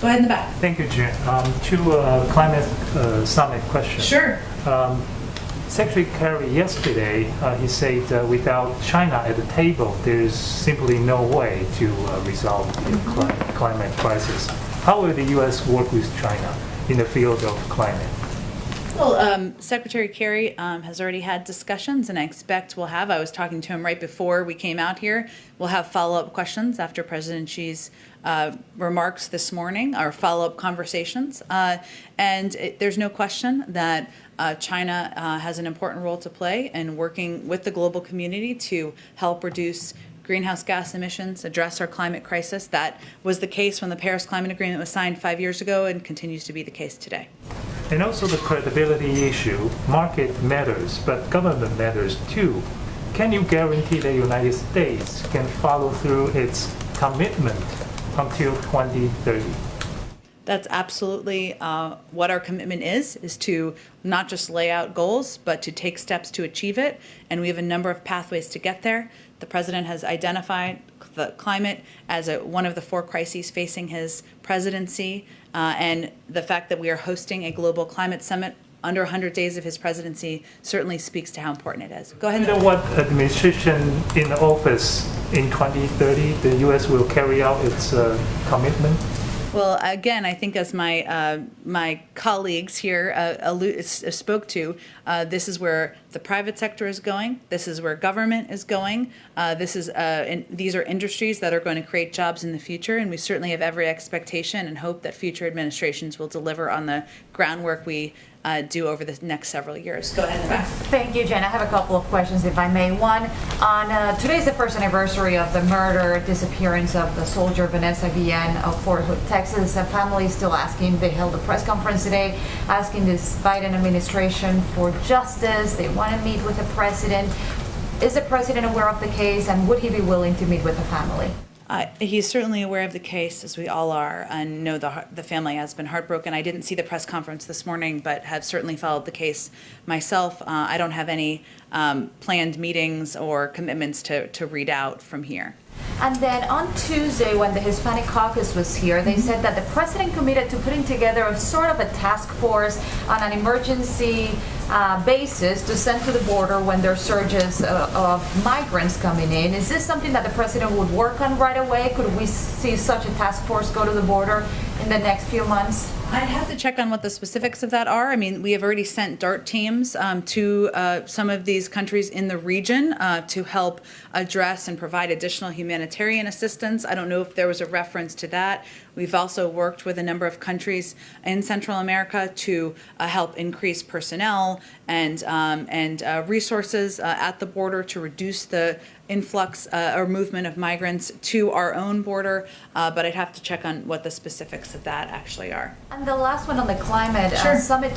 Go ahead in the back. Thank you, Jen. Two climate summit questions. Sure. Secretary Kerry yesterday, he said without China at the table, there's simply no way to resolve the climate crisis. How will the U.S. work with China in the field of climate? Well, Secretary Kerry has already had discussions, and I expect we'll have. I was talking to him right before we came out here. We'll have follow-up questions after President Xi's remarks this morning, or follow-up conversations. There's no question that China has an important role to play in working with the global community to help reduce greenhouse gas emissions, address our climate crisis. That was the case when the Paris Climate Agreement was signed 5 years ago and continues to be the case today. And also the credibility issue. Market matters, but government matters too. Can you guarantee the United States can follow through its commitment until 2030? That's absolutely what our commitment is to not just lay out goals, but to take steps to achieve it. And we have a number of pathways to get there. The president has identified the climate as one of the 4 crises facing his presidency. And the fact that we are hosting a global climate summit under 100 days of his presidency certainly speaks to how important it is. Go ahead. You know what administration in office in 2030, the U.S. will carry out its commitment? Well, again, I think as my colleagues here spoke to, this is where the private sector is going. This is where government is going. These are industries that are going to create jobs in the future, and we certainly have every expectation and hope that future administrations will deliver on the groundwork we do over the next several years. Go ahead, Beth. Thank you, Jen. I have a couple of questions, if I may. One, on today's the first anniversary of the murder, disappearance of the soldier Vanessa Guillen of Fort Hood, Texas. The family is still asking. They held a press conference today asking this Biden administration for justice. They want to meet with the president. Is the president aware of the case, and would he be willing to meet with the family? He's certainly aware of the case, as we all are, and know the family has been heartbroken. I didn't see the press conference this morning, but have certainly followed the case myself. I don't have any planned meetings or commitments to read out from here. And then on Tuesday, when the Hispanic Caucus was here, they said that the president committed to putting together a sort of a task force on an emergency basis to send to the border when there are surges of migrants coming in. Is this something that the president would work on right away? Could we see such a task force go to the border in the next few months? I'd have to check on what the specifics of that are. I mean, we have already sent DART teams to some of these countries in the region to help address and provide additional humanitarian assistance. I don't know if there was a reference to that. We've also worked with a number of countries in Central America to help increase personnel and resources at the border to reduce the influx or movement of migrants to our own border, but I'd have to check on what the specifics of that actually are. And the last one on the climate Sure. summit